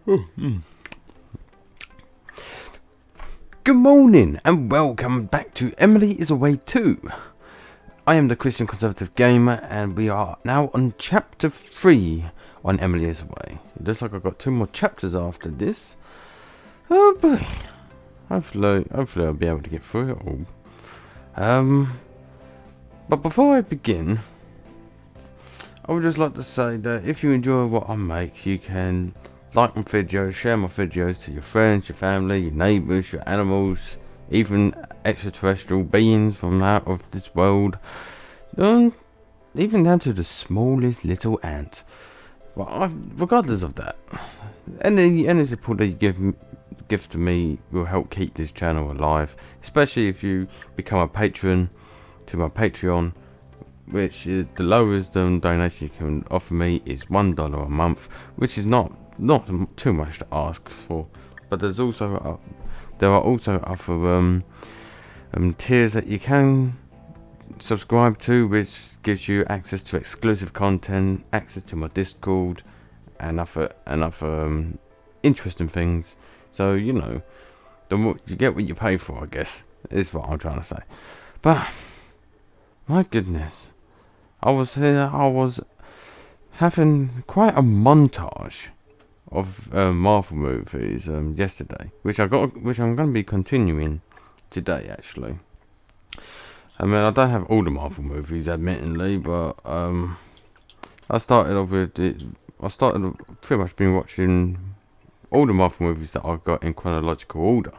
Good morning and welcome back to Emily is Away too. I am the Christian Conservative Gamer and we are now on chapter 3 on Emily is Away. It looks like I've got 2 more chapters after this. Oh boy. Hopefully I'll be able to get through it all. But before I begin, I would just like to say that if you enjoy what I make, you can like my videos, share my videos to your friends, your family, your neighbours, your animals, even extraterrestrial beings from out of this world, even down to the smallest little ant. Well, regardless of that, any support that you give to me will help keep this channel alive, especially if you become a patron to my Patreon, which is the lowest donation you can offer me is $1 a month, which is not too much to ask for. But there are also other tiers that you can subscribe to, which gives you access to exclusive content, access to my Discord, and other interesting things. So you know, the more you get what you pay for, I guess is what I'm trying to say. But my goodness, I was having quite a montage of Marvel movies yesterday, which I'm going to be continuing today. Actually, I mean, I don't have all the Marvel movies, admittedly, but I started pretty much been watching all the Marvel movies that I've got in chronological order,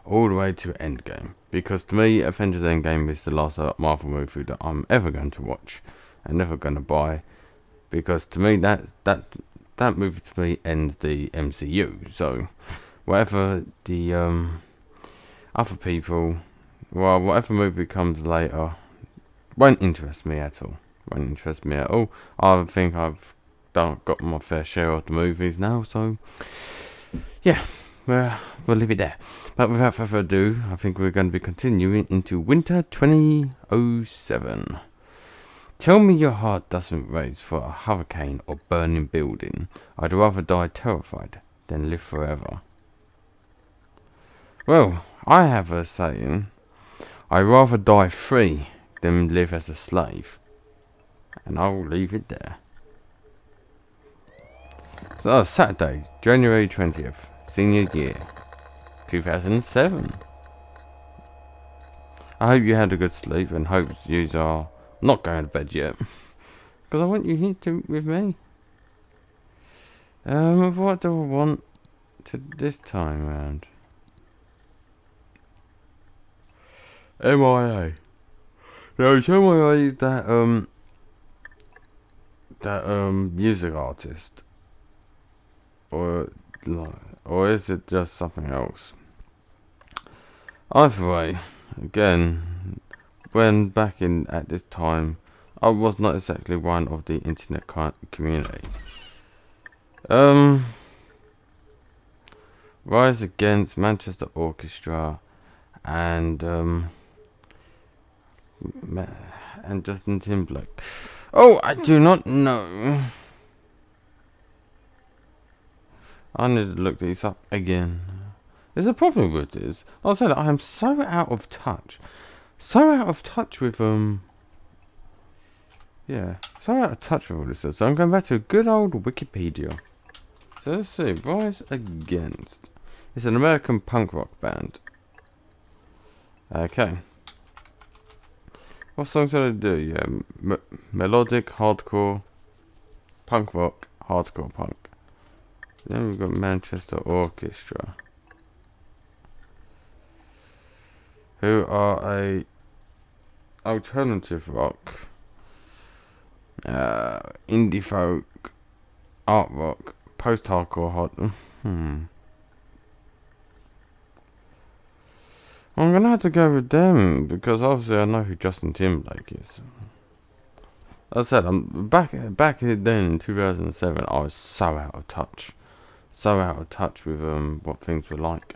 all the way to Endgame, because to me, Avengers Endgame is the last Marvel movie that I'm ever going to watch and never going to buy, because to me that movie to me ends the MCU. So whatever the other people, well, whatever movie comes later won't interest me at all. I think I've got my fair share of the movies now, so yeah, we'll leave it there. But without further ado, I think we're going to be continuing into winter 2007. Tell me your heart doesn't race for a hurricane or burning building. I'd rather die terrified than live forever. Well, I have a saying, I'd rather die free than live as a slave. And I'll leave it there. So, Saturday, January 20th, senior year, 2007. I hope you had a good sleep and hope you are not going to bed yet, because I want you here with me. What do I want to this time round? MIA. No, it's MIA that music artist, or is it just something else? Either way, again, when back in at this time, I was not exactly one of the internet community. Rise Against, Manchester Orchestra, and Justin Timberlake. Oh, I do not know. I need to look these up again. There's a problem with this. I'll say that I am so out of touch with all this. So I'm going back to good old Wikipedia. So let's see, Rise Against. It's an American punk rock band. Okay. What songs do they do? Yeah, melodic, hardcore, punk rock, hardcore punk. Then we've got Manchester Orchestra, who are a alternative rock, indie folk, art rock, post-hardcore hard. I'm gonna have to go with them because obviously I know who Justin Timberlake is. As I said, I'm back then in 2007. I was so out of touch with what things were like.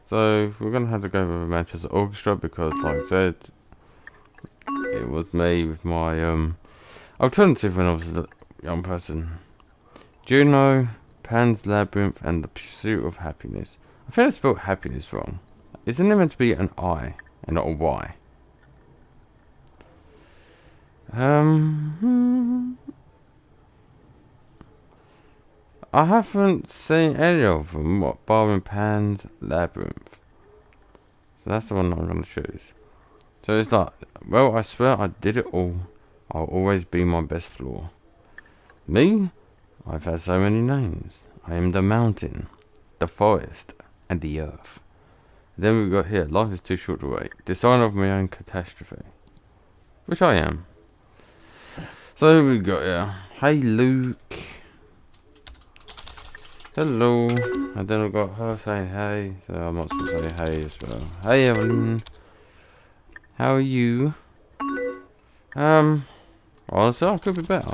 So we're gonna have to go with Manchester Orchestra because, like I said, it was me with my alternative when I was a young person. Juno, Pan's Labyrinth and the Pursuit of Happiness. I think I spelled happiness wrong. Isn't it meant to be an I and not a Y? I haven't seen any of them. What? Barring Pan's Labyrinth. So that's the one I'm going to choose. So it's like, well, I swear I did it all. I'll always be my best flaw. Me? I've had so many names. I am the mountain, the forest, and the earth. Then we've got here, life is too short to wait. Designer of my own catastrophe. Which I am. So we've got here, hey Luke. Hello. And then we've got her saying hey. So I'm not supposed to say hey as well. Hey Evelyn. How are you? Honestly, I could be better.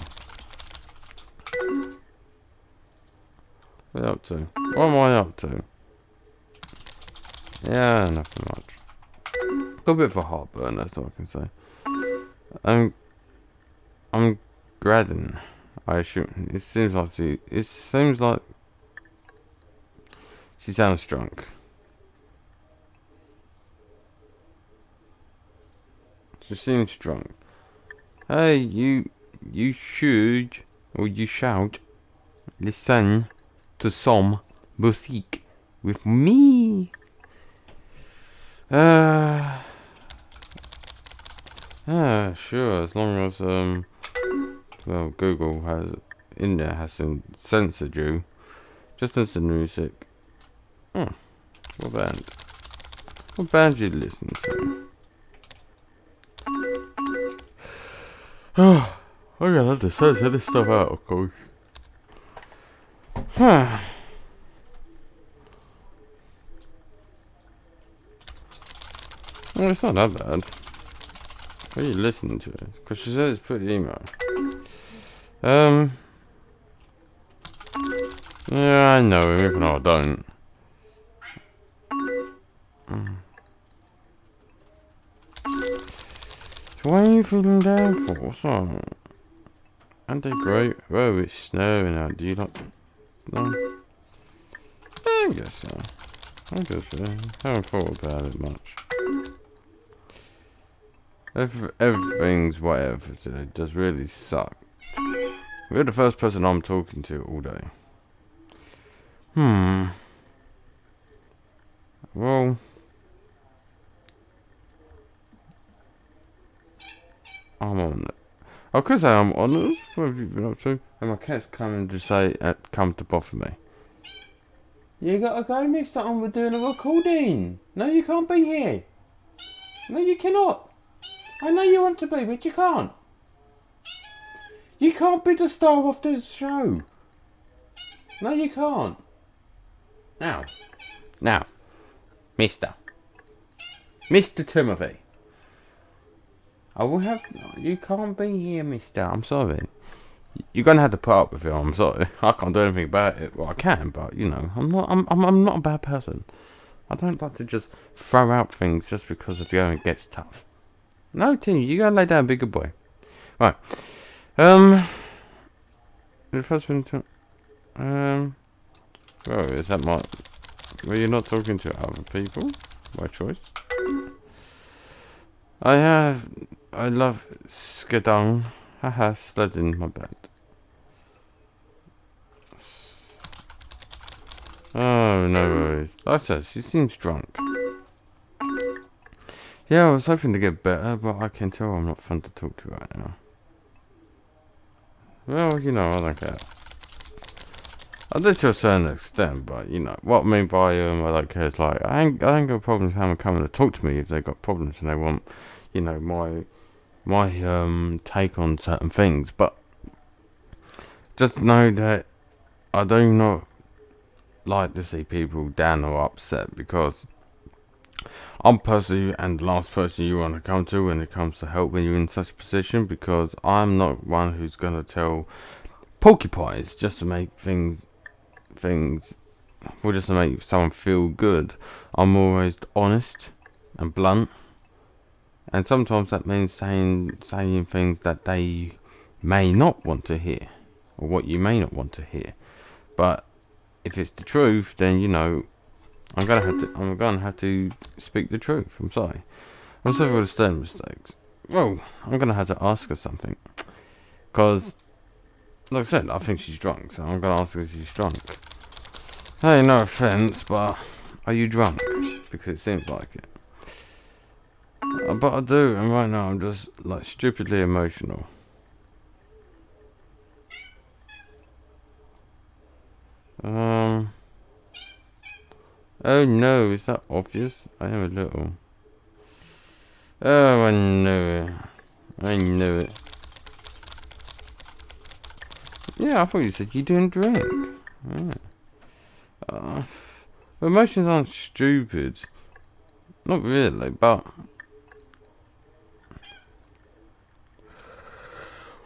What are you up to? What am I up to? Yeah, nothing much. Got a bit of a heartburn, that's all I can say. I'm Graden. I assume it seems like she sounds drunk. She seems drunk. Hey, you should, or you shout, listen to some music with me. Sure, as long as, well, Google hasn't censored you. Just listen to music. What band? What band you listen to? Oh, I'm gonna have to censor this stuff out, of course. Well, it's not that bad. What are you listening to? Because she says it's pretty emo. Yeah, I know him, even though I don't. So what are you feeling down for? What's wrong? Aren't they great? Oh, it's snowing out. Do you like snow? I guess so. I guess so. Haven't thought about it much. Everything's whatever today. It does really suck. You're the first person I'm talking to all day. Well, I'm on it. I could say I'm on it. What have you been up to? And my cat's coming to say, come to bother me. You gotta go, mister. We're doing a recording. No, you can't be here. No, you cannot. I know you want to be, but you can't. You can't be the star of this show. No, you can't. Now, Mr. Timothy. I will have. You can't be here, mister. I'm sorry. You're gonna have to put up with it. I'm sorry. I can't do anything about it. Well, I can, but you know, I'm not a bad person. I don't like to just throw out things just because of it gets tough. No, Tim, you gotta lay down, be good boy. Right. The first one to. Well, is that my? Well, you're not talking to other people. My choice. I love Skadong. Haha, sledding my bed. Oh, no worries. Like I said, she seems drunk. Yeah, I was hoping to get better, but I can tell I'm not fun to talk to right now. Well, you know, I don't care. I do to a certain extent, but you know what I mean by I don't care. It's like I ain't got problems having coming to talk to me if they got problems and they want, you know, my take on certain things. But just know that I do not like to see people down or upset, because I'm personally and the last person you want to come to when it comes to help when you're in such a position, because I'm not one who's gonna tell porcupines just to make things or just to make someone feel good. I'm always honest and blunt, and sometimes that means saying things that they may not want to hear, or what you may not want to hear. But if it's the truth, then I'm gonna have to speak the truth. I'm sorry. I'm sorry for the stern mistakes. Well, I'm gonna have to ask her something, cause like I said, I think she's drunk, so I'm gonna ask her if she's drunk. Hey, no offense, but are you drunk? Because it seems like it. But I do, and right now I'm just like stupidly emotional. Oh no, is that obvious? I am a little. Oh, I knew it. I knew it. Yeah, I thought you said you didn't drink. Yeah. Emotions aren't stupid. Not really, but...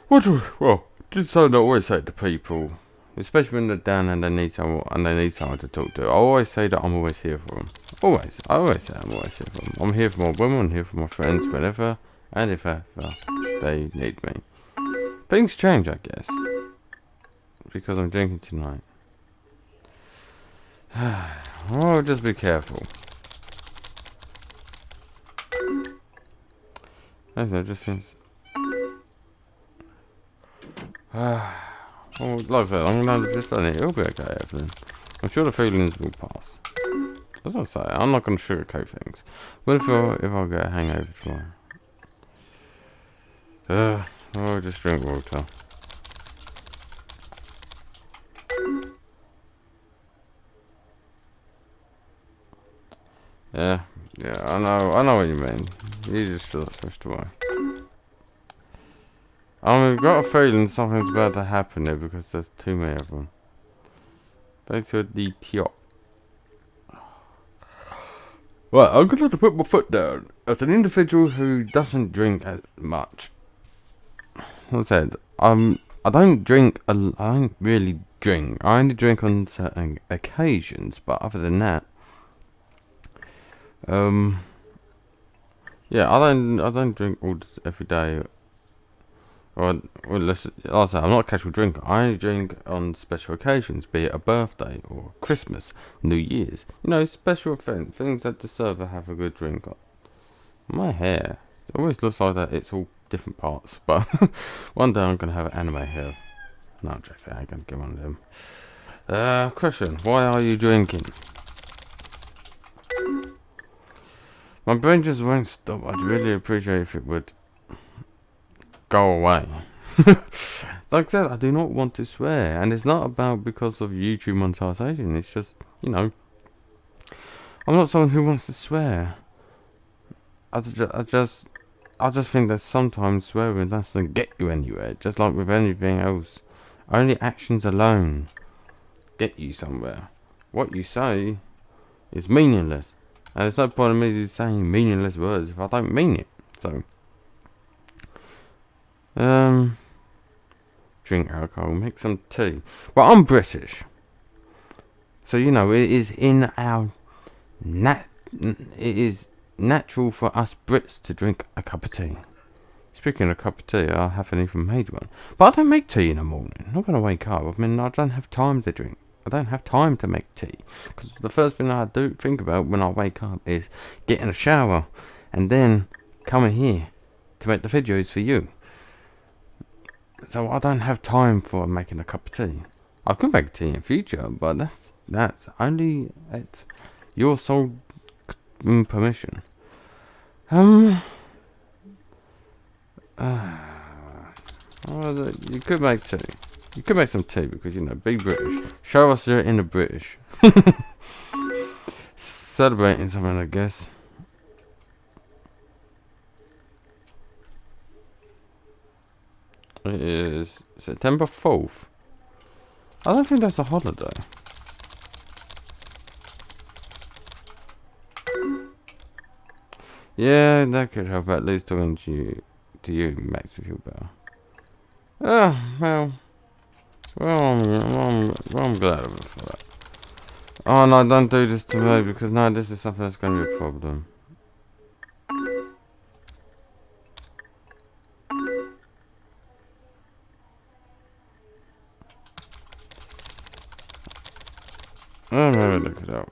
Well, just so I always say to people, especially when they're down and they need someone to talk to. I always say that I'm always here for them. Always. I always say I'm always here for them. I'm here for my women, I'm here for my friends, whenever and if ever they need me. Things change, I guess, because I'm drinking tonight. Oh, just be careful. I don't know, just things. Well, like I said, I'm gonna have to just it'll be okay, Evelyn. I'm sure the feelings will pass. That's what I say. I'm not gonna sugarcoat things. What if I get a hangover tomorrow? I'll just drink water. Yeah, I know what you mean. You just feel switched away. I've got a feeling something's about to happen there because there's too many of them. Back to the top. Right, I'm gonna have to put my foot down. As an individual who doesn't drink as much, like I said, I don't drink. I don't really drink. I only drink on certain occasions, but other than that, yeah, I don't drink every day. Well, like I say, I'm not a casual drinker. I only drink on special occasions, be it a birthday or Christmas, New Year's. Special events, things that deserve to have a good drink on. My hair, it always looks like that. It's all different parts, but one day I'm gonna have anime hair. No, I'm joking. I ain't gonna get one of them. Question: why are you drinking? My brain just won't stop. I'd really appreciate if it would go away. Like I said, I do not want to swear, and it's not about because of YouTube monetization. It's just, I'm not someone who wants to swear. I just think that sometimes swearing doesn't get you anywhere. Just like with anything else, only actions alone get you somewhere. What you say is meaningless, and there's no point in me saying meaningless words if I don't mean it. So, drink alcohol, make some tea. Well, I'm British, so it is in our it is natural for us Brits to drink a cup of tea. Speaking of a cup of tea, I haven't even made one, but I don't make tea in the morning. Not when I wake up. I mean, I don't have time to drink. I don't have time to make tea, because the first thing I do think about when I wake up is getting a shower and then coming here to make the videos for you. So I don't have time for making a cup of tea. I could make tea in future, but that's only at your sole permission. Well, you could make tea. You could make some tea because be British. Show us you're in the British. Celebrating something, I guess. It is September 4th. I don't think that's a holiday. Yeah, that could help at least talking to you makes me feel better. Well, I'm glad of it for that. Oh no, don't do this to me, because no, this is something that's going to be a problem. look it up.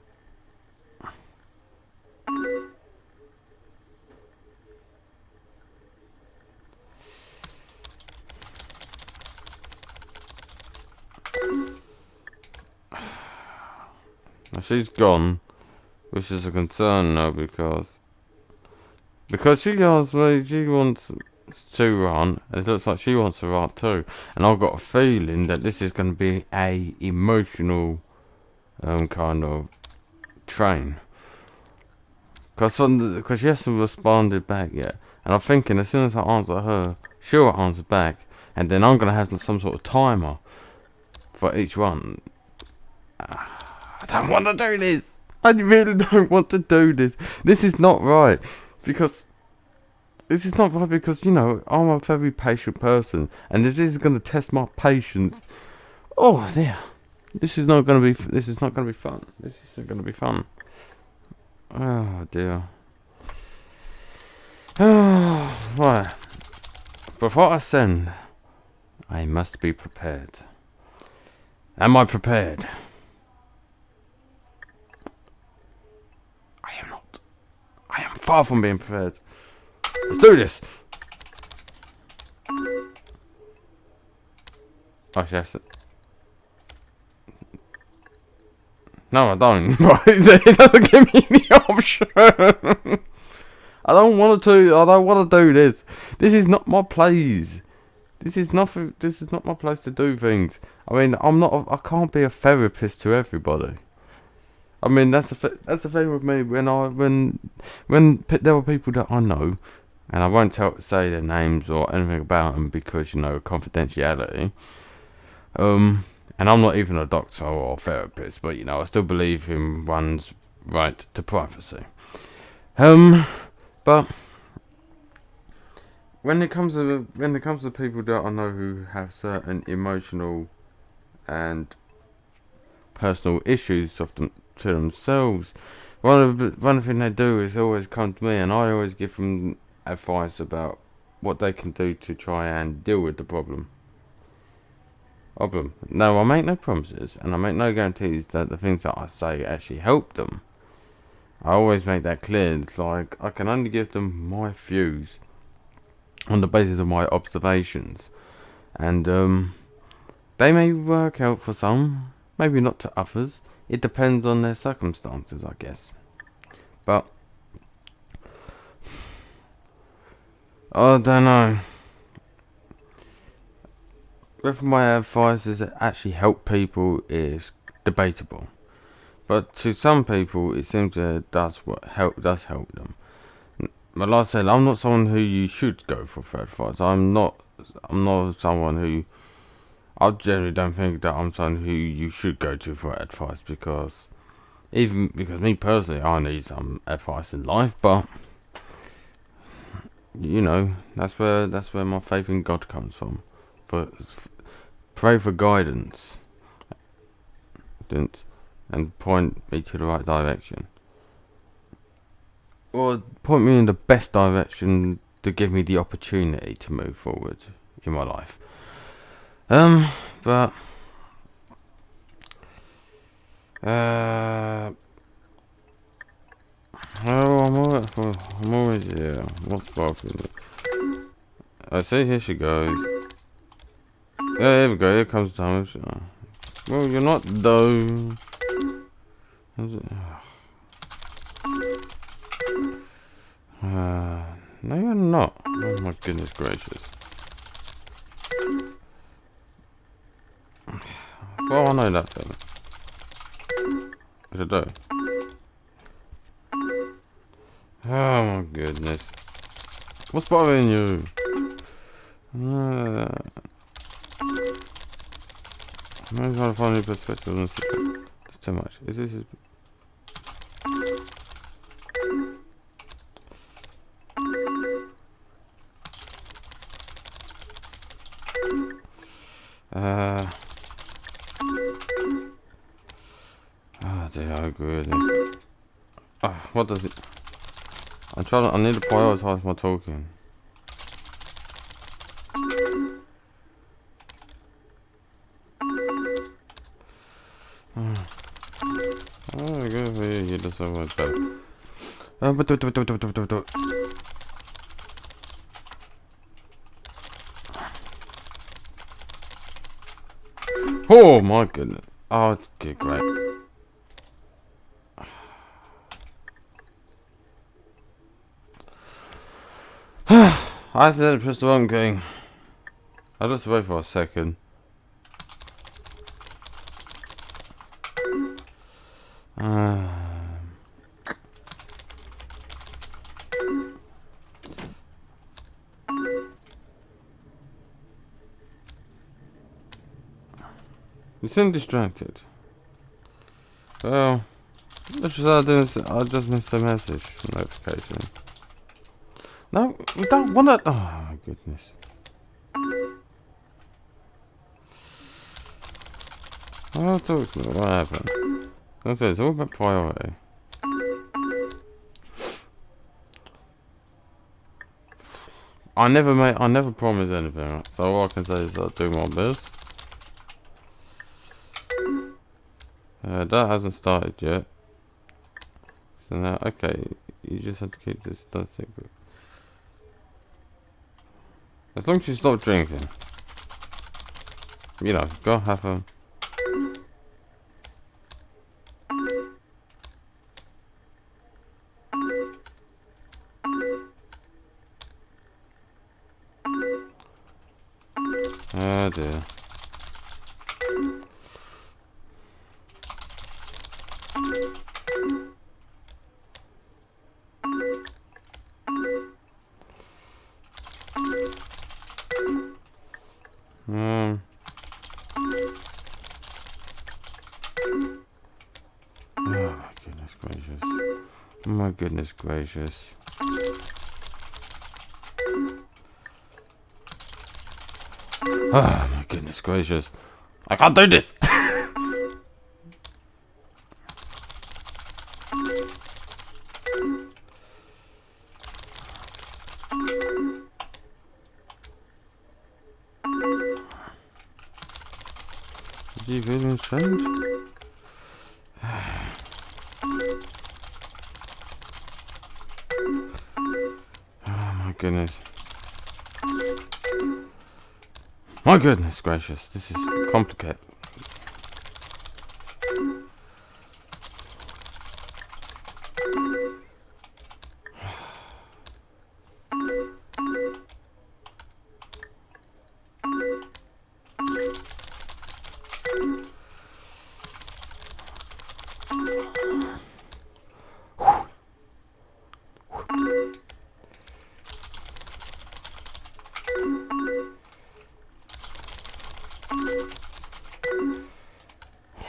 Now she's gone, which is a concern now because she asked me, she wants to run, and it looks like she wants to run too. And I've got a feeling that this is going to be a emotional kind of train. Because she hasn't responded back yet. And I'm thinking as soon as I answer her, she'll answer back. And then I'm going to have some sort of timer for each one. I don't want to do this. I really don't want to do this. This is not right. Because you know, I'm a very patient person. And if this is going to test my patience, oh dear. This is not going to be fun. This isn't going to be fun. Oh dear. Right. Before I send, I must be prepared. Am I prepared? I am not. I am far from being prepared. Let's do this. Oh, yes. No, I don't. It doesn't give me the option. I don't want to do this. This is not my place. This is not my place to do things. I mean, I can't be a therapist to everybody. I mean, that's the thing with me. When there are people that I know, and I won't say their names or anything about them because, you know, confidentiality. And I'm not even a doctor or therapist, but, you know, I still believe in one's right to privacy. But when it comes to people that I know who have certain emotional and personal issues to themselves, one of the things they do is always come to me, and I always give them advice about what they can do to try and deal with the problem. No, I make no promises, and I make no guarantees that the things that I say actually help them. I always make that clear. It's like I can only give them my views on the basis of my observations, and they may work out for some, maybe not to others. It depends on their circumstances, I guess. But I don't know. Whether my advice has actually helped people is debatable, but to some people it seems that does help them. But like I said, I'm not someone who you should go for advice. I'm not someone who. I generally don't think that I'm someone who you should go to for advice because me personally, I need some advice in life, but you know, that's where my faith in God comes from. Pray for guidance and point me to the right direction, or point me in the best direction to give me the opportunity to move forward in my life. But I'm always here. What's bothering me? I see, here she goes. Yeah, here we go. Here comes the time. Well, you're not though. No, you're not. Oh my goodness gracious. Well, I know that thing. What should I do? Oh my goodness. What's bothering you? I'm trying to find a perspective on this. It's too much. Is this? Oh dear goodness. What does it? I need to prioritize my talking. so much better. Oh my goodness. Oh, okay, great. I said press the wrong key. I'll just wait for a second. You seem distracted. Well, I just missed a message notification. No, we don't want to. Oh my goodness. Oh, talk to me. What happened? It's all about priority. I never promise anything. So all I can say is I'll do my best. That hasn't started yet. So now, okay, you just have to keep this secret. As long as you stop drinking. You know, go have a... Oh dear. Oh my goodness gracious. Oh my goodness gracious. Oh my goodness gracious. I can't do this! Did you feel ashamed? Oh my goodness. My goodness gracious, this is complicated.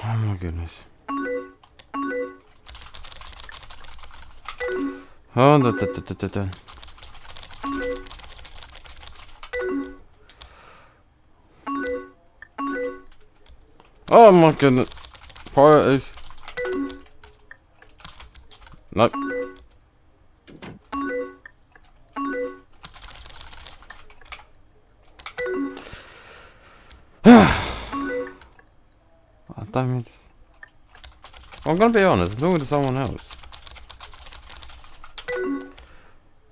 Oh my goodness. Oh, da. Oh my goodness. Priorities. Nope. Oh, damn it. I'm gonna be honest, I'm talking to someone else. I'm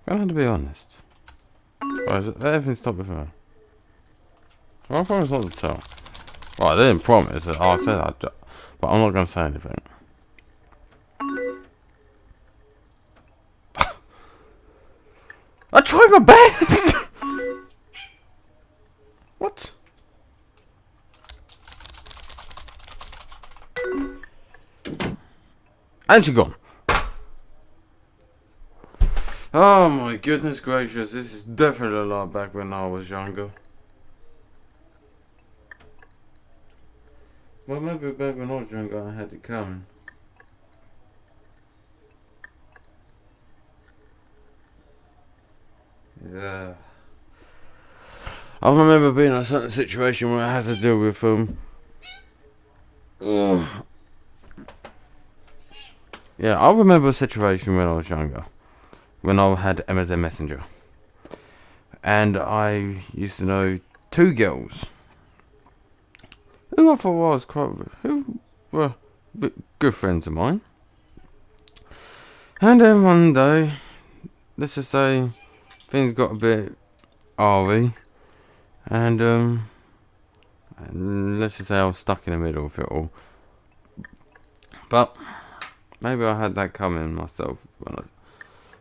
gonna have to be honest. Right, everything stopped with her. Well, I promise not to tell. Well, I didn't promise. I said I'd, but I'm not gonna say anything. I tried my best! What? And she gone. Oh my goodness gracious, this is definitely a lot back when I was younger. Well, maybe back when I was younger I had it coming. Yeah. I remember being in a certain situation where I had to deal with yeah, I remember a situation when I was younger. When I had MSN Messenger. And I used to know two girls. Who I thought was who were good friends of mine. And then one day, let's just say things got a bit RE, and let's just say I was stuck in the middle of it all. But maybe I had that coming myself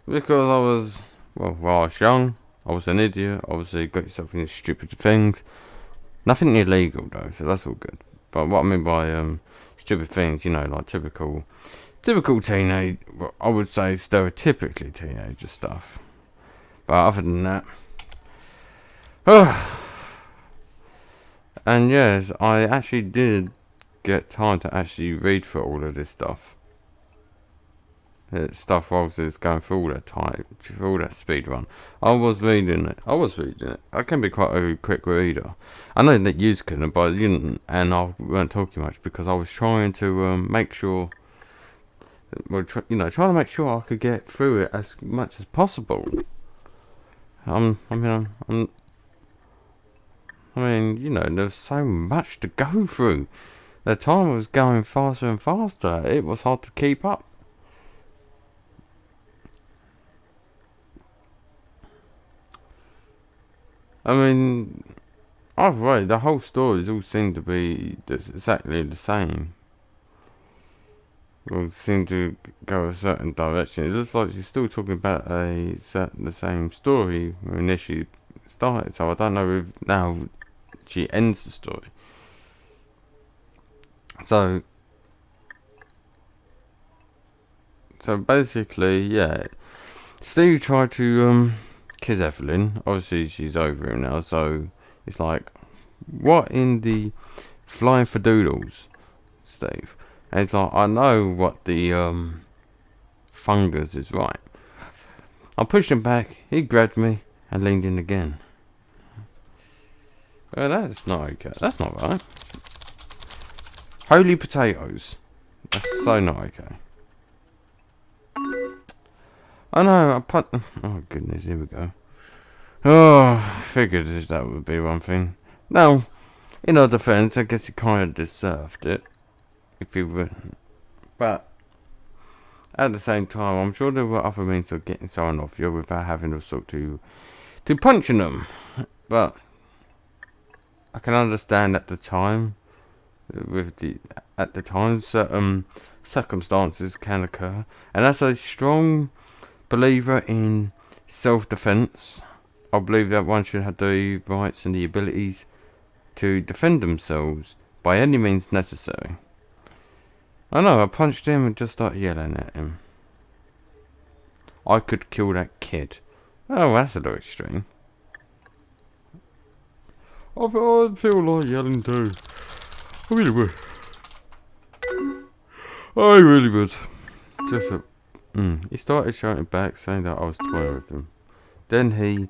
because I was, well, while I was young, I was an idiot. Obviously, got yourself into stupid things. Nothing illegal though, so that's all good. But what I mean by stupid things, like typical teenage, well, I would say stereotypically teenager stuff. But other than that, and yes, I actually did get time to actually read through all of this stuff. Stuff I was just going through all that time, through all that speed run. I was reading it. I can be quite a quick reader. I know that you couldn't, but you didn't, and I weren't talking much because I was trying to make sure. Well, trying to make sure I could get through it as much as possible. I mean, there's so much to go through. The time was going faster and faster. It was hard to keep up. I mean, either way, the whole stories all seem to be exactly the same. Will seem to go a certain direction. It looks like she's still talking about the same story when initially started. So I don't know if now she ends the story. So basically, yeah, Steve tried to kiss Evelyn. Obviously, she's over him now. So it's like, what in the flying for doodles, Steve? And it's like, I know what the fungus is, right. I pushed him back, he grabbed me and leaned in again. Well, that's not okay. That's not right. Holy potatoes. That's so not okay. Oh no, oh goodness, here we go. Oh, figured that would be one thing. Now, in our defense, I guess he kind of deserved it. If he were, but at the same time, I'm sure there were other means of getting someone off you without having to resort to punching them. But I can understand at the time, certain circumstances can occur, and as a strong believer in self-defense, I believe that one should have the rights and the abilities to defend themselves by any means necessary. I know, I punched him and just started yelling at him. I could kill that kid. Oh, that's a little extreme. I feel like yelling too. I really would. I really would. He started shouting back, saying that I was toying with him. Then he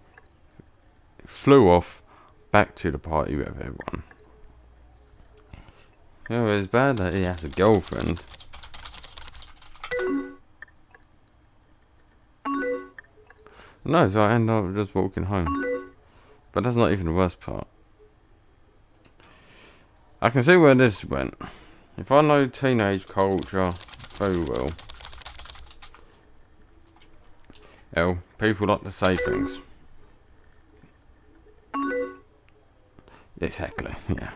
flew off back to the party with everyone. It's bad that he has a girlfriend. No, so I ended up just walking home. But that's not even the worst part. I can see where this went. If I know teenage culture very well, people like to say things. Exactly, yeah.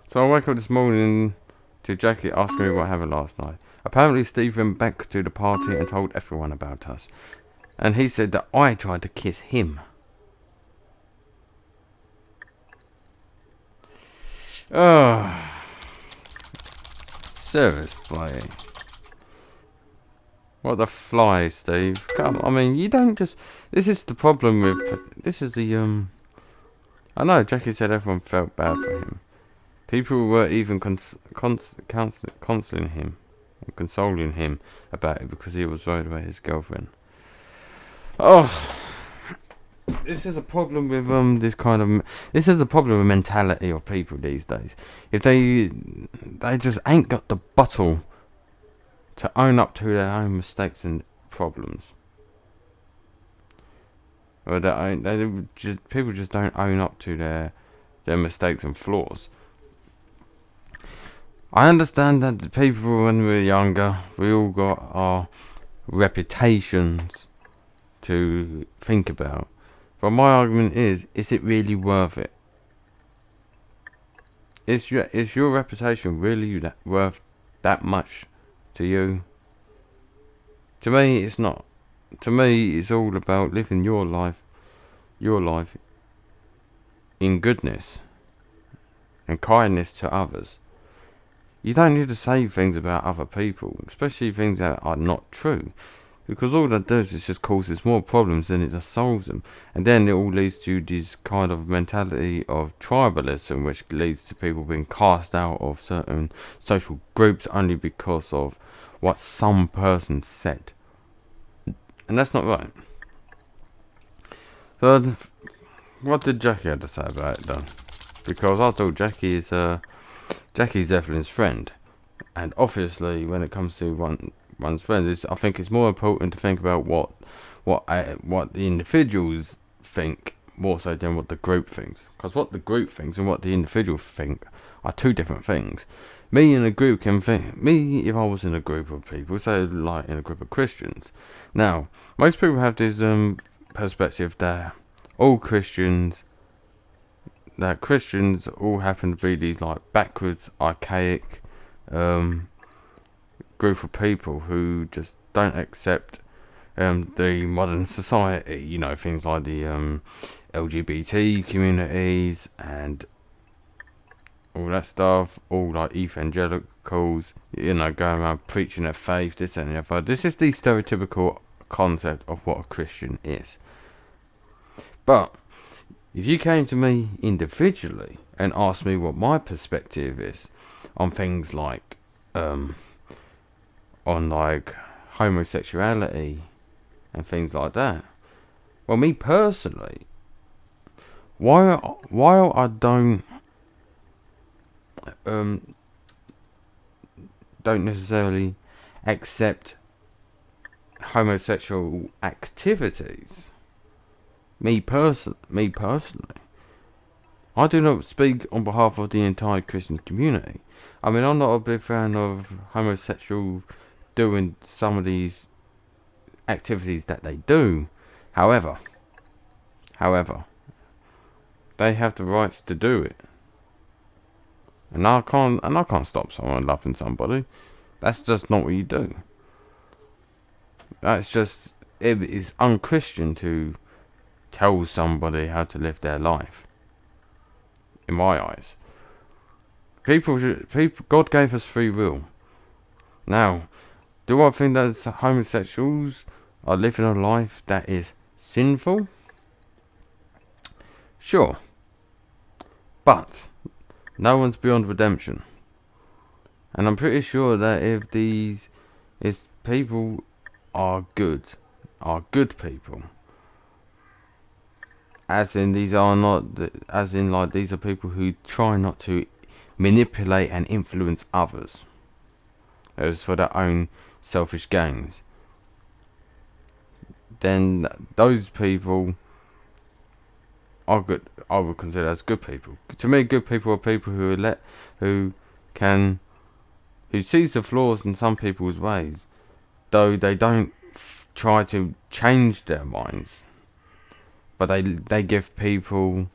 So I woke up this morning to Jackie asking me what happened last night. Apparently Steve went back to the party and told everyone about us. And he said that I tried to kiss him. Oh, seriously. What the fly, Steve? Come, I mean, you don't just. This is the problem with. This is the I know Jackie said everyone felt bad for him. People were even consoling him about it because he was worried about his girlfriend. Oh, this is a problem with this is a problem with mentality of people these days. If they just ain't got the bottle to own up to their own mistakes and problems. Or people just don't own up to their mistakes and flaws. I understand that the people when we were younger, we all got our reputations to think about. But my argument is it really worth it? Is your reputation really worth that much to you? To me, it's not. To me, it's all about living your life in goodness and kindness to others. You don't need to say things about other people, especially things that are not true, because all that does is just causes more problems than it just solves them. And then it all leads to this kind of mentality of tribalism, which leads to people being cast out of certain social groups only because of what some person said. And that's not right. So, what did Jackie have to say about it, though? Because I thought Jackie's Evelyn's friend, and obviously, when it comes to one's friends, I think it's more important to think about what the individuals think more so than what the group thinks. Because what the group thinks and what the individual think are two different things. Me in a group can think. Me, if I was in a group of people, say like in a group of Christians. Now, most people have this perspective that all Christians. That Christians all happen to be these like backwards, archaic group of people who just don't accept the modern society. You know, things like the LGBT communities and all that stuff. All like evangelicals, you know, going around preaching their faith, this and the other. This is the stereotypical concept of what a Christian is. But if you came to me individually and asked me what my perspective is on things like homosexuality and things like that, well, me personally, while I don't necessarily accept homosexual activities, me personally, I do not speak on behalf of the entire Christian community. I mean, I'm not a big fan of homosexuals doing some of these activities that they do. However, they have the rights to do it, and I can't stop someone loving somebody. That's just not what you do. It is unchristian to tell somebody how to live their life. In my eyes, God gave us free will. Now, do I think that homosexuals are living a life that is sinful? Sure, but no one's beyond redemption, and I'm pretty sure that if these people are good people. As in, these are people who try not to manipulate and influence others as for their own selfish gains. Then those people are good. I would consider as good people. To me, good people are people who sees the flaws in some people's ways, though they don't try to change their minds. But they give people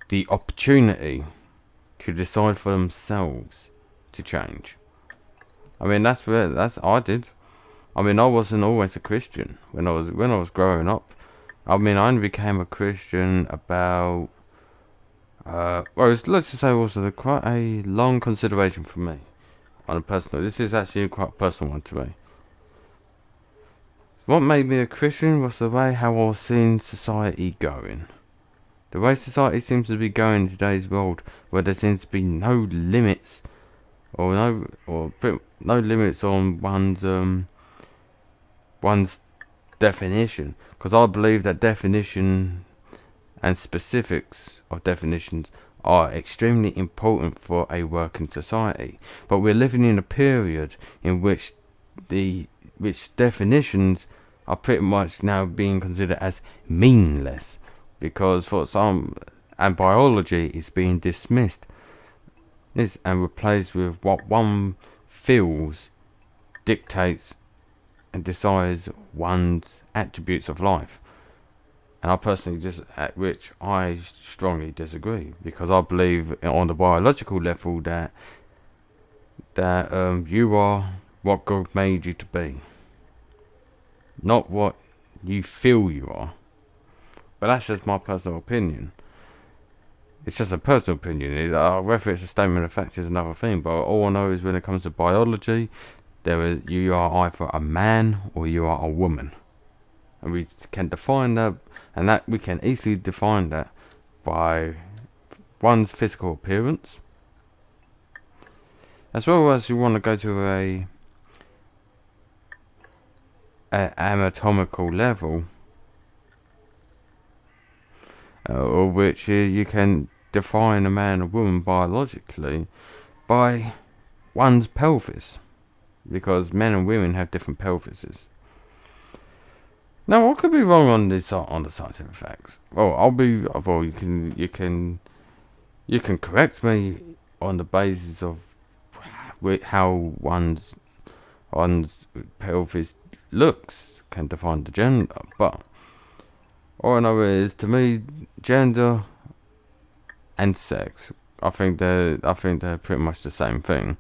the opportunity to decide for themselves to change. I mean, that's I did. I mean, I wasn't always a Christian when I was growing up. I mean, I only became a Christian about let's just say it was quite a long consideration for me on a personal. This is actually quite a personal one to me. What made me a Christian was the way how I was seeing society going. The way society seems to be going in today's world, where there seems to be no limits, no limits on one's definition. Because I believe that definition and specifics of definitions are extremely important for a working society. But we're living in a period in which definitions are pretty much now being considered as meaningless, because for some, and biology is being dismissed and replaced with what one feels, dictates, and decides one's attributes of life. And I personally which I strongly disagree, because I believe on the biological level that you are what God made you to be, not what you feel you are. But that's just my personal opinion. It's just a personal opinion. Whether it's a statement of fact is another thing. But all I know is when it comes to biology, you are either a man or you are a woman, and we can define that, and that we can easily define that by one's physical appearance, as well as you want to go to a anatomical level, of which you can define a man or woman biologically by one's pelvis, because men and women have different pelvises. Now, I could be wrong on the scientific facts. You can correct me on the basis of how one's pelvis looks can define the gender, but all I know is, to me, gender and sex, I think they're pretty much the same thing.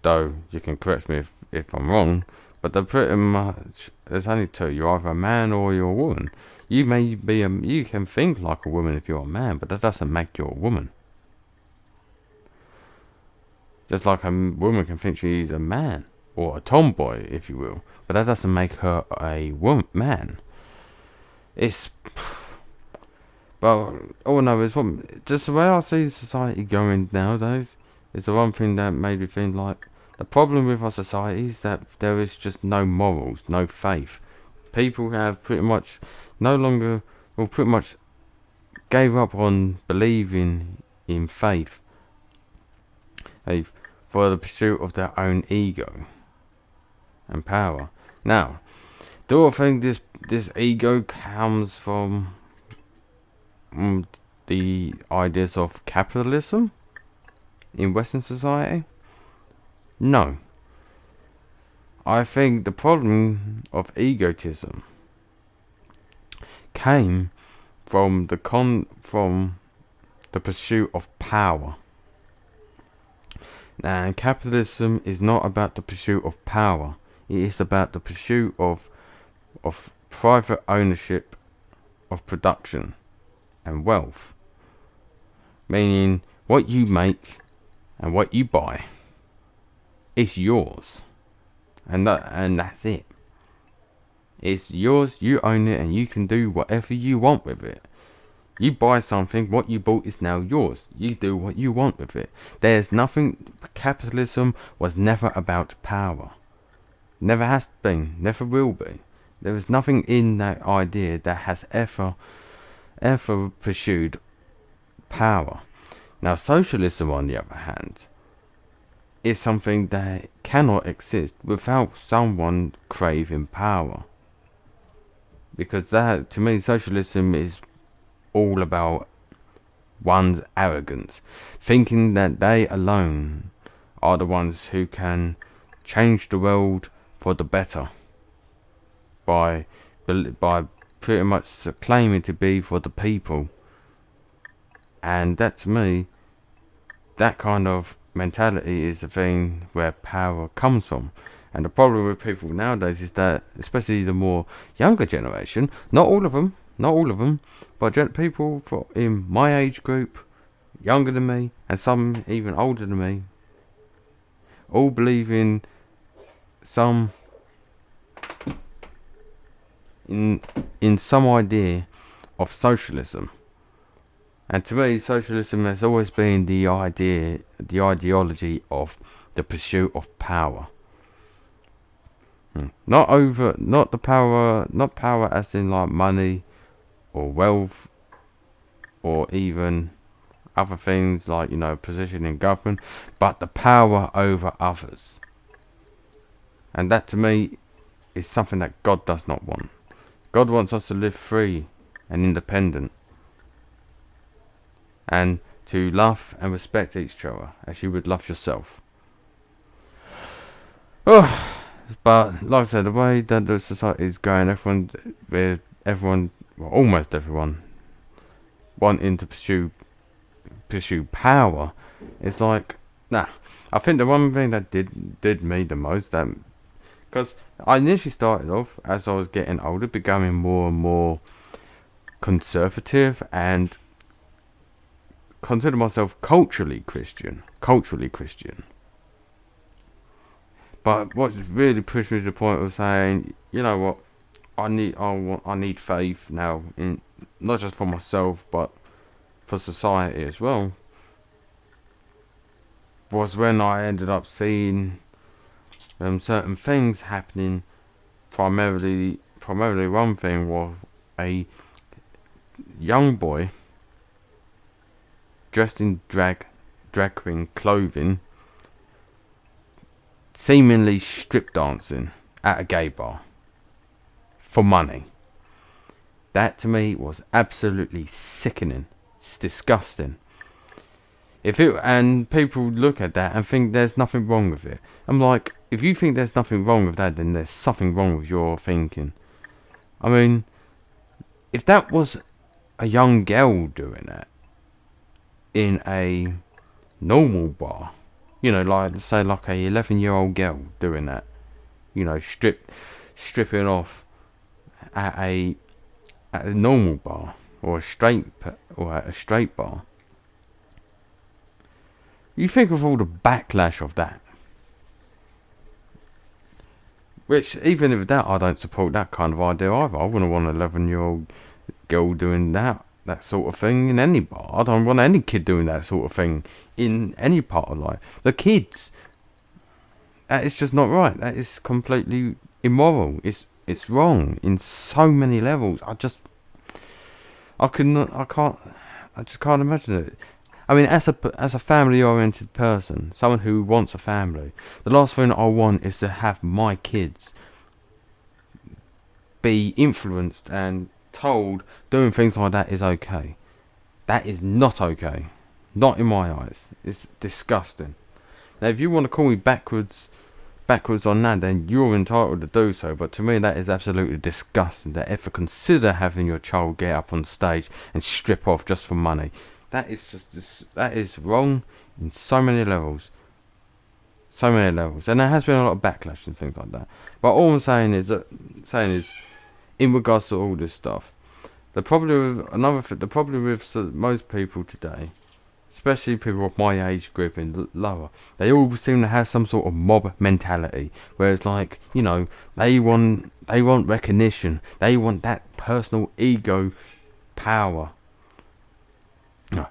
Though you can correct me if I'm wrong, but they're pretty much, there's only two. You're either a man or you're a woman. You can think like a woman if you're a man, but that doesn't make you a woman. Just like a woman can think she's a man, or a tomboy, if you will, but that doesn't make her a man. But all I know is, just the way I see society going nowadays is the one thing that made me think like, the problem with our society is that there is just no morals, no faith. People have pretty much gave up on believing in faith, for the pursuit of their own ego and power. Now, do I think this ego comes from the ideas of capitalism in Western society? No. I think the problem of egotism came from the pursuit of power. And capitalism is not about the pursuit of power. It is about the pursuit of private ownership of production and wealth. Meaning, what you make and what you buy, it's yours, and that's it. It's yours. You own it, and you can do whatever you want with it. You buy something, what you bought is now yours. You do what you want with it. There's nothing. Capitalism was never about power. Never has been. Never will be. There is nothing in that idea that has ever pursued power. Now, socialism, on the other hand, is something that cannot exist without someone craving power. Because that, to me, socialism is all about one's arrogance, thinking that they alone are the ones who can change the world for the better by pretty much claiming to be for the people. And that, to me, that kind of mentality is the thing where power comes from. And the problem with people nowadays is that, especially the more younger generation, not all of them, but people in my age group, younger than me, and some even older than me, all believe in some idea of socialism. And to me, socialism has always been the ideology of the pursuit of power. Not power as in like money or wealth or even other things like, position in government, but the power over others. And that, to me, is something that God does not want. God wants us to live free and independent, and to love and respect each other as you would love yourself. But like I said, the way that the society is going, everyone, well, almost everyone, wanting to pursue power, it's like, nah. I think the one thing that did me the most, that because I initially started off as I was getting older, becoming more and more conservative and consider myself culturally Christian. But what really pushed me to the point of saying, you know what, I need faith now, in not just for myself but for society as well. Was when I ended up seeing certain things happening. Primarily, one thing was a young boy dressed in drag queen clothing, seemingly strip dancing at a gay bar for money. That to me was absolutely sickening. It's disgusting. And people look at that and think there's nothing wrong with it. I'm like, if you think there's nothing wrong with that, then there's something wrong with your thinking. I mean, if that was a young girl doing that in a normal bar, you know, like say like a 11-year-old girl doing that, you know, stripping off at a normal bar or at a straight bar. You think of all the backlash of that. Which, even if that, I don't support that kind of idea either. I wouldn't want an 11-year-old girl doing that sort of thing in any bar. I don't want any kid doing that sort of thing in any part of life. The kids, that is just not right. That is completely immoral. It's wrong in so many levels. I just can't imagine it. I mean, as a family-oriented person, someone who wants a family, the last thing I want is to have my kids be influenced and told doing things like that is okay. That is not okay. Not in my eyes. It's disgusting. Now, if you want to call me backwards on that, then you're entitled to do so. But to me, that is absolutely disgusting. To ever consider having your child get up on stage and strip off just for money. That is wrong in so many levels. And there has been a lot of backlash and things like that. But all I'm saying is, in regards to all this stuff, the problem with most people today, especially people of my age group and lower, they all seem to have some sort of mob mentality, where it's like, you know, they want recognition, they want that personal ego power,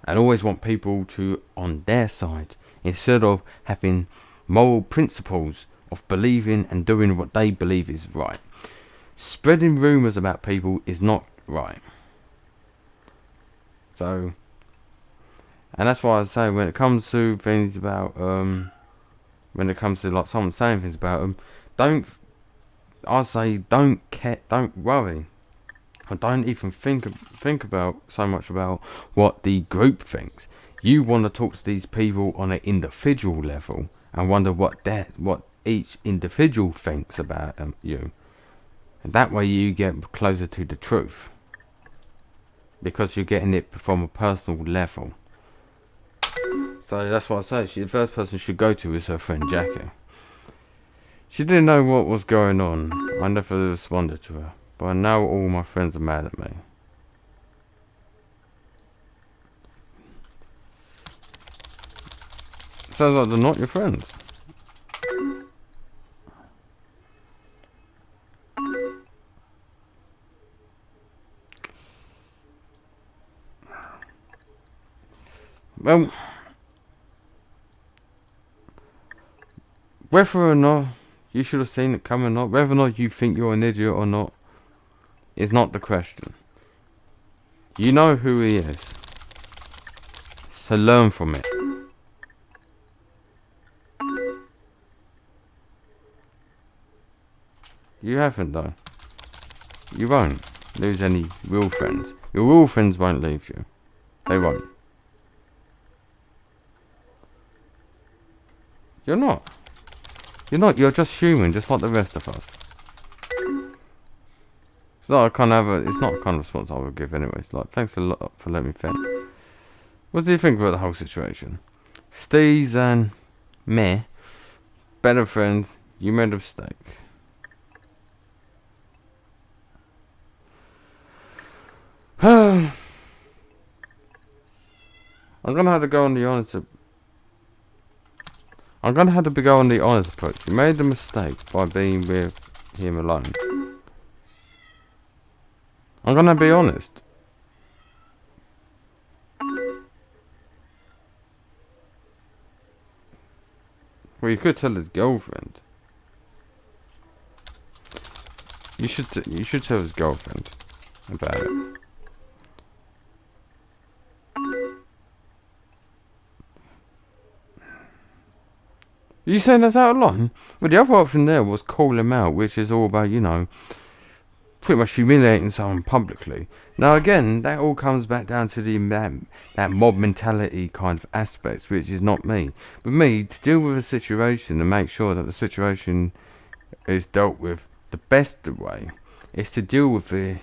and always want people to on their side, instead of having moral principles of believing and doing what they believe is right. Spreading rumours about people is not right. So, and that's why I say, when it comes to things about when it comes to like someone saying things about them, don't worry. I don't even think about so much about what the group thinks. You want to talk to these people on an individual level and wonder what each individual thinks about you, and that way you get closer to the truth, because you're getting it from a personal level. So that's what I say. The first person she should go to is her friend Jackie. She didn't know what was going on. I never responded to her. But now all my friends are mad at me. Sounds like they're not your friends. Well, whether or not you should have seen it coming, or not, whether or not you think you're an idiot or not, is not the question. You know who he is, so learn from it. You haven't though. You won't lose any real friends. Your real friends won't leave you. They won't. You're not. You're not. You're just human, just like the rest of us. It's not a kind of. It's not a kind of response I would give anyway. It's like, thanks a lot for letting me vent. What do you think about the whole situation? Steez and meh, better friends. You made a mistake. I'm gonna have to go on the honest. I'm gonna have to go on the honest approach. You made a mistake by being with him alone. I'm gonna be honest. Well, you could tell his girlfriend. You should tell his girlfriend about it. Are you saying that's out of line? Well, the other option there was call him out, which is all about, you know, pretty much humiliating someone publicly. Now, again, that all comes back down to that mob mentality kind of aspects, which is not me. With me, to deal with a situation and make sure that the situation is dealt with the best way is to deal with it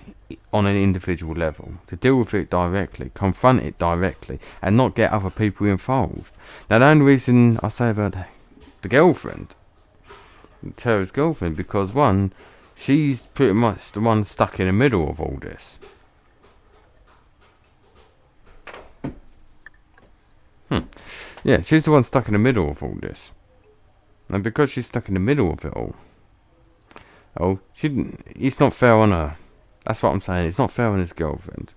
on an individual level, to deal with it directly, confront it directly, and not get other people involved. Now, the only reason I say about the girlfriend, Tara's girlfriend, because one, she's pretty much the one stuck in the middle of all this. Yeah, she's the one stuck in the middle of all this. And because she's stuck in the middle of it all, it's not fair on her. That's what I'm saying. It's not fair on his girlfriend.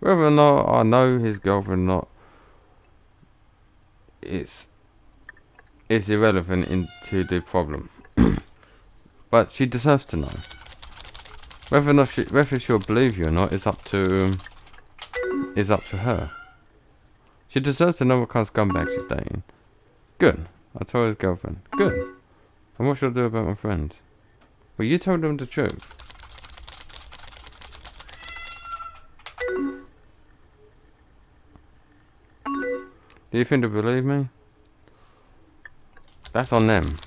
Whether or not I know his girlfriend or not, it's irrelevant into the problem. But she deserves to know. Whether she'll believe you or not is up to her. She deserves to know what kind of scumbag she's dating. Good. I told his girlfriend. Good. And what should I do about my friends? Well, you told them the truth. Do you think they believe me? That's on them.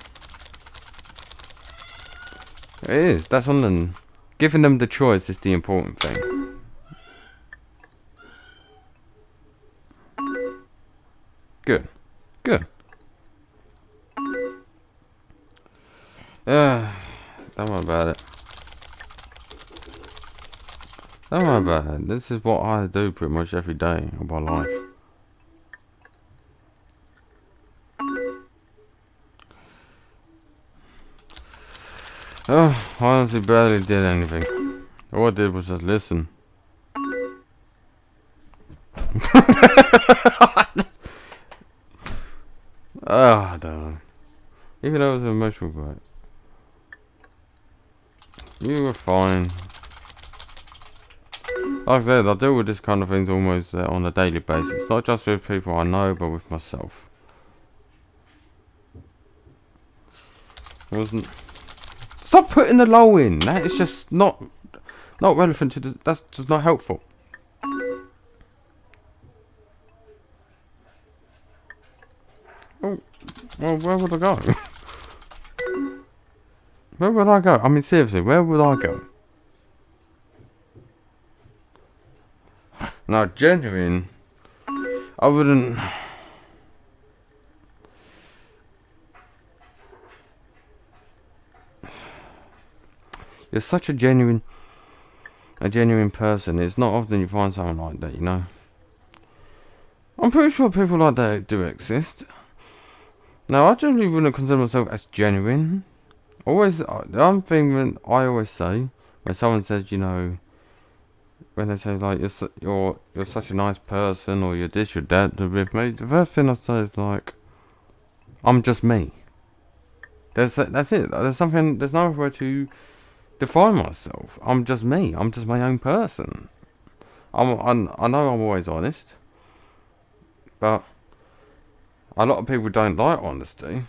It is. That's on them. Giving them the choice is the important thing. Good. Good. Don't worry about it. Don't worry about it. This is what I do pretty much every day of my life. Oh, I honestly barely did anything. All I did was just listen. I don't know. Even though it was an emotional part. You were fine. Like I said, I deal with this kind of things almost on a daily basis. Not just with people I know, but with myself. It wasn't... Stop putting the low in. That is just not relevant to the, that's just not helpful. Oh, well, where would I go? Where would I go? I mean, seriously, where would I go? Now, genuine, I wouldn't... You're such a genuine person. It's not often you find someone like that, you know. I'm pretty sure people like that do exist. Now, I generally wouldn't consider myself as genuine. Always, the one thing that I always say when someone says, you know, when they say like you're such a nice person or you're this, you're that with me, the first thing I say is like, I'm just me. That's it. There's no other way to define myself. I'm just me. I'm just my own person. I know I'm always honest, but a lot of people don't like honesty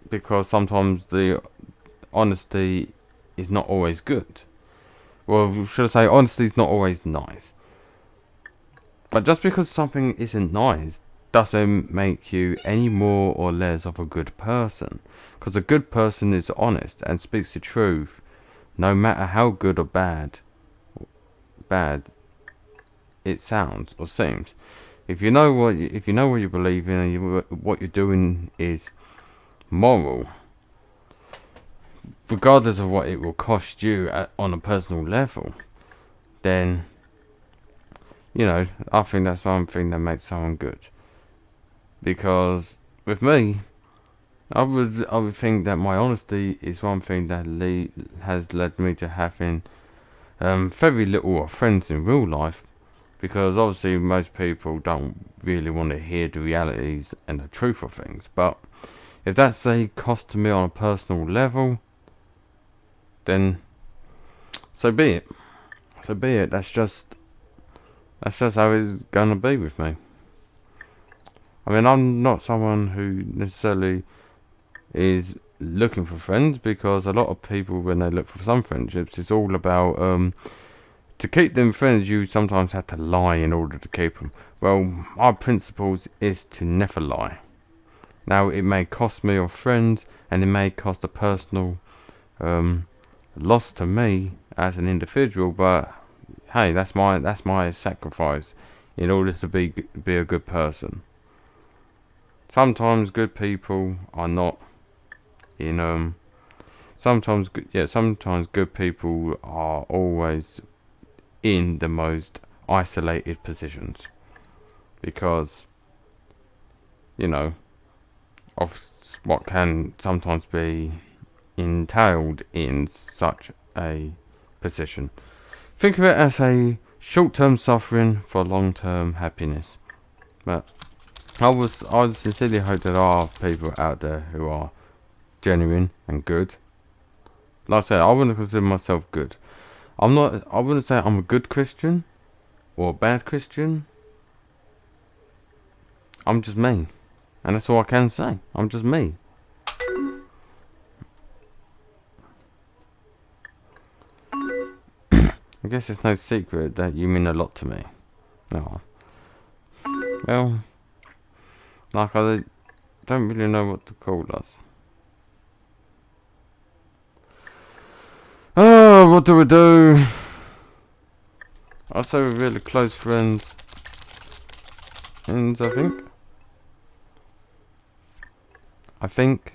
because sometimes the honesty is not always good. Well, should I say honesty is not always nice. But just because something isn't nice doesn't make you any more or less of a good person. Because a good person is honest and speaks the truth, no matter how good or bad it sounds or seems. If you know what you believe in, and what you're doing is moral, regardless of what it will cost you on a personal level, then I think that's one thing that makes someone good. Because with me, I would think that my honesty is one thing that has led me to having very little friends in real life. Because obviously most people don't really want to hear the realities and the truth of things. But if that's a cost to me on a personal level, then so be it. So be it. That's just how it's gonna be with me. I mean, I'm not someone who necessarily is looking for friends, because a lot of people, when they look for some friendships, it's all about to keep them friends, you sometimes have to lie in order to keep them. Well, our principles is to never lie. Now, it may cost me or friends, and it may cost a personal loss to me as an individual, but hey, that's my sacrifice in order to be a good person. Sometimes good people are not sometimes good people are always in the most isolated positions, because of what can sometimes be entailed in such a position. Think of it as a short-term suffering for long-term happiness. But I sincerely hope there are people out there who are genuine and good. Like I said, I wouldn't consider myself good. I wouldn't say I'm a good Christian or a bad Christian. I'm just me. And that's all I can say. I'm just me. I guess it's no secret that you mean a lot to me. No. Well, I don't really know what to call us. Oh, what do we do? I say we're really close friends. And I think.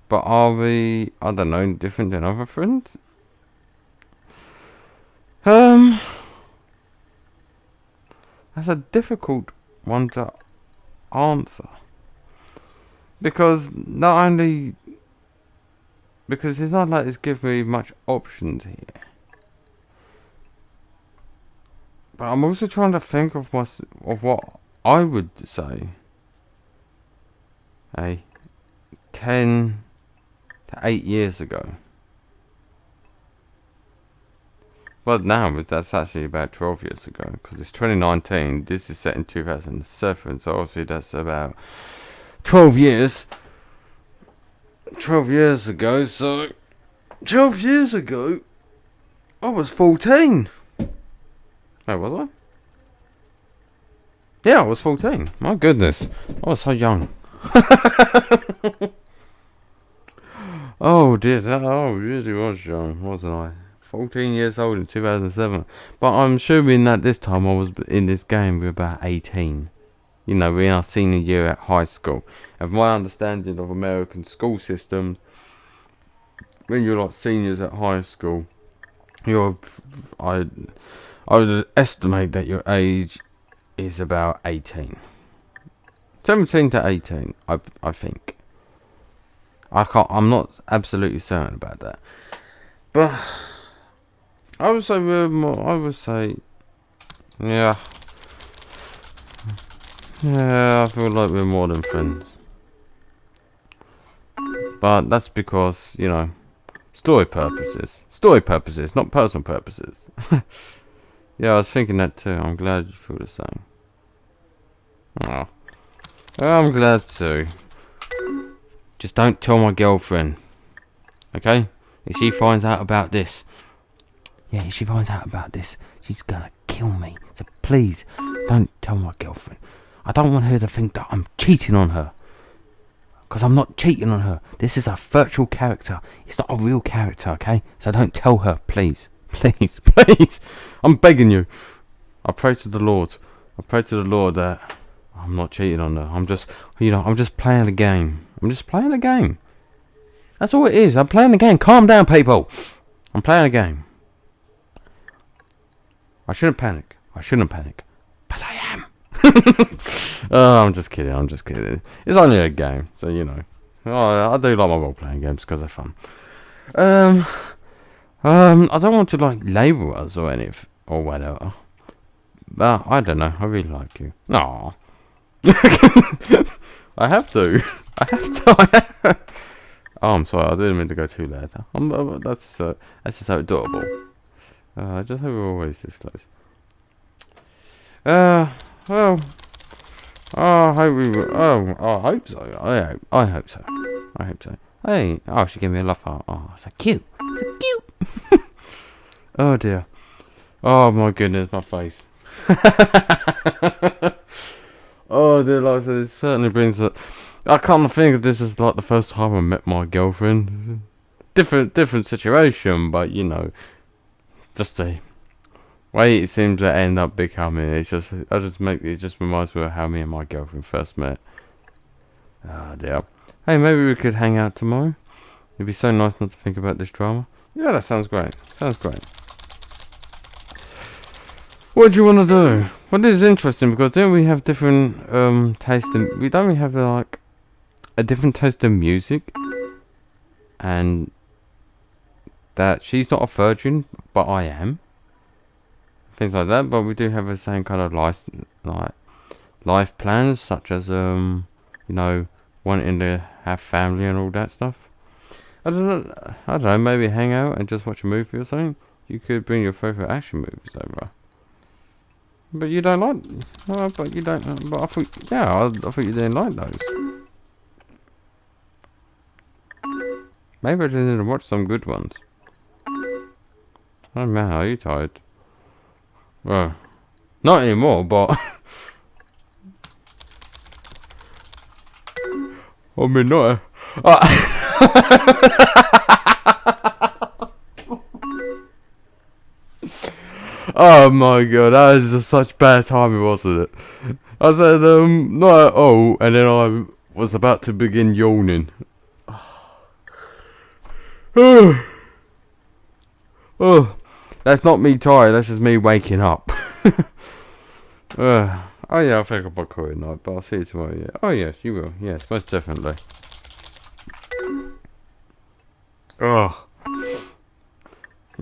But are we, I don't know, different than other friends? That's a difficult one to answer. Because it's not like it's given me much options here. But I'm also trying to think of what I would say 10 to 8 years ago. Well, now that's actually about 12 years ago, because it's 2019. This is set in 2007, so obviously that's about 12 years. 12 years ago, so 12 years ago, I was 14. Oh, was I? Yeah, I was 14. My goodness, I was so young. Oh dear, I really was young, wasn't I? 14 years old in 2007. But I'm assuming that this time I was in this game with about 18. We're in our senior year at high school. And my understanding of American school system, when you're like seniors at high school, I would estimate that your age is about 18. 17 to 18, I think. I'm not absolutely certain about that. But I would say yeah, I feel like we're more than friends. But that's because, story purposes, not personal purposes. Yeah, I was thinking that too. I'm glad you feel the same. Oh, I'm glad too. Just don't tell my girlfriend. Okay? If she finds out about this. Yeah, if she finds out about this, she's gonna kill me. So please, don't tell my girlfriend. I don't want her to think that I'm cheating on her. Because I'm not cheating on her. This is a virtual character. It's not a real character, okay? So don't tell her, please. Please, please. I'm begging you. I pray to the Lord. I pray to the Lord that I'm not cheating on her. I'm just playing a game. I'm just playing a game. That's all it is. I'm playing a game. Calm down, people. I'm playing a game. I shouldn't panic. But I am. Oh, I'm just kidding. It's only a game, so you know. Oh, I do like my role-playing games because they're fun. I don't want to like label us or anything or whatever. But I don't know. I really like you. No. I have to. Oh, I'm sorry. I didn't mean to go too loud. That's just so adorable. I just hope we're always this close. Well. Oh, I hope we will. Oh, I hope so. I hope so. Hey, oh, she gave me a love heart. Oh, so cute. Oh dear. Oh my goodness, my face. Oh dear, like I said, it certainly brings up. I can't think of this as like the first time I met my girlfriend. Different situation, but you know, just the way it seems to end up becoming. It just reminds me of how me and my girlfriend first met. Oh dear. Hey, maybe we could hang out tomorrow. It'd be so nice not to think about this drama. Yeah, that sounds great. What do you want to do? Well, this is interesting because then we have different taste in. We don't really have like a different taste in music, and that she's not a virgin, but I am. Things like that, but we do have the same kind of life plans, such as you know, wanting to have family and all that stuff. I don't know. Maybe hang out and just watch a movie or something. You could bring your favorite action movies over. But you don't like. But you don't. But I thought. Yeah, I thought you didn't like those. Maybe I just need to watch some good ones. Oh man, are you tired? Well, not anymore, but I mean, not. Oh my god, that is just such bad timing, wasn't it? I said, not at all, and then I was about to begin yawning. Oh, that's not me tired, that's just me waking up. Oh yeah, I think I'll call it a night, but I'll see you tomorrow. Yeah. Oh yes, you will. Yes, most definitely. Oh.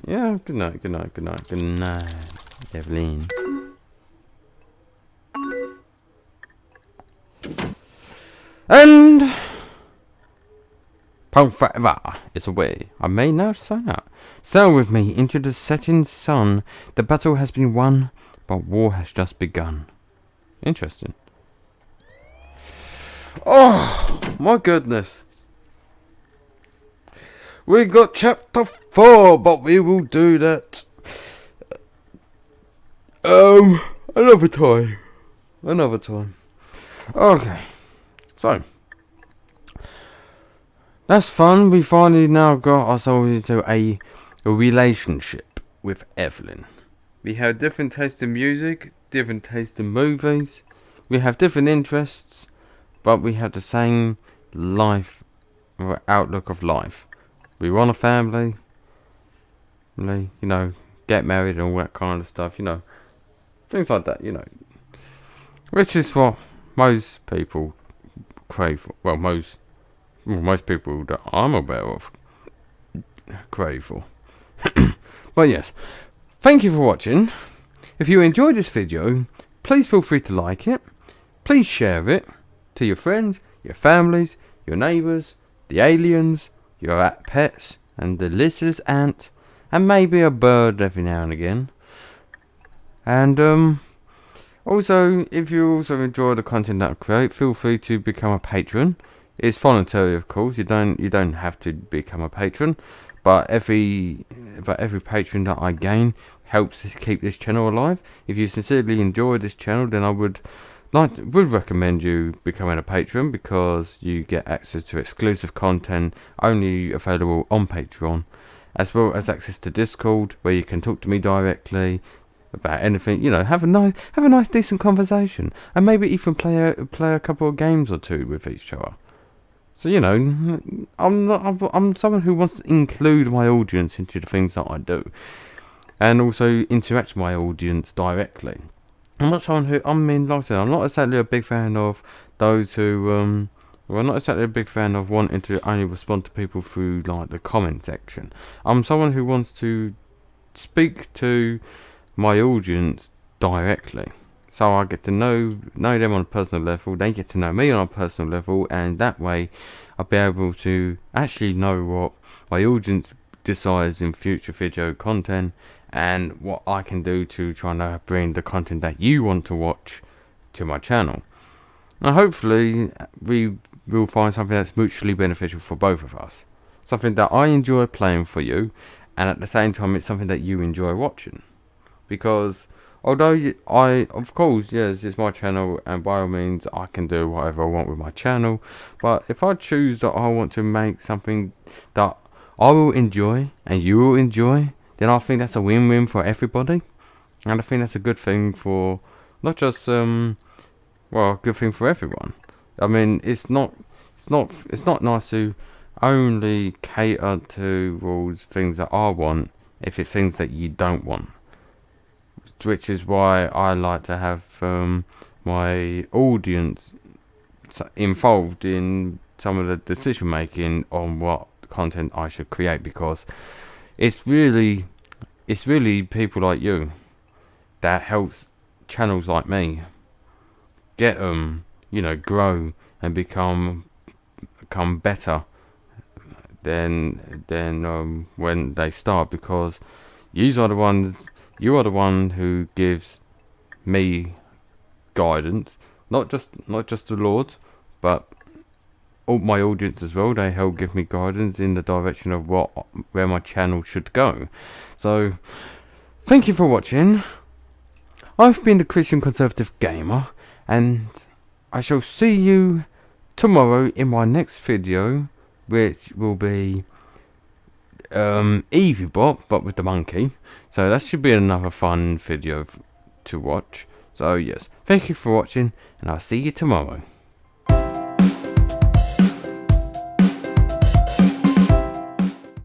Yeah, good night, Evelyn. And Punk Forever is away. I may now sign out. Sail with me into the setting sun. The battle has been won, but war has just begun. Interesting. Oh my goodness. We got chapter 4, but we will do that another time. Okay, so that's fun. We finally now got ourselves into a relationship with Evelyn. We have different taste in music, different taste in movies. We have different interests, but we have the same life or outlook of life. We want a family, you know, get married and all that kind of stuff, you know, things like that, you know, which is what most people crave for. Well, most people that I'm aware of crave for. But yes, thank you for watching. If you enjoyed this video, please feel free to like it. Please share it to your friends, your families, your neighbours, the aliens, your pets, and the littlest ant, and maybe a bird every now and again. And also, if you also enjoy the content that I create, feel free to become a patron. It's voluntary, of course. You don't have to become a patron, but every patron that I gain helps to keep this channel alive. If you sincerely enjoy this channel, then I would recommend you becoming a patron, because you get access to exclusive content only available on Patreon, as well as access to Discord, where you can talk to me directly about anything. You know, have a nice decent conversation, and maybe even play a couple of games or two with each other. So, you know, I'm someone who wants to include my audience into the things that I do, and also interact with my audience directly. I'm not someone who, like I said, I'm not exactly a big fan of those who, well, I'm not exactly a big fan of wanting to only respond to people through, like, the comment section. I'm someone who wants to speak to my audience directly. So I get to know them on a personal level, they get to know me on a personal level, and that way I'll be able to actually know what my audience decides in future video content, and what I can do to try and bring the content that you want to watch to my channel. And hopefully we will find something that's mutually beneficial for both of us. Something that I enjoy playing for you, and at the same time it's something that you enjoy watching. Because although of course, yes, it's my channel, and by all means I can do whatever I want with my channel, but if I choose that I want to make something that I will enjoy and you will enjoy, then I think that's a win-win for everybody. And I think that's a good thing for not just a good thing for everyone. I mean, it's not nice to only cater towards things that I want if it's things that you don't want. Which is why I like to have my audience involved in some of the decision making on what content I should create, because it's really people like you that helps channels like me get grow and become better than when they start, because you are the one who gives me guidance, not just the Lord, but all my audience as well. They help give me guidance in the direction of where my channel should go. So thank you for watching. I've been the Christian Conservative Gamer, and I shall see you tomorrow in my next video, which will be EeveeBot, but with the monkey. So that should be another fun video to watch. So yes, thank you for watching, and I'll see you tomorrow.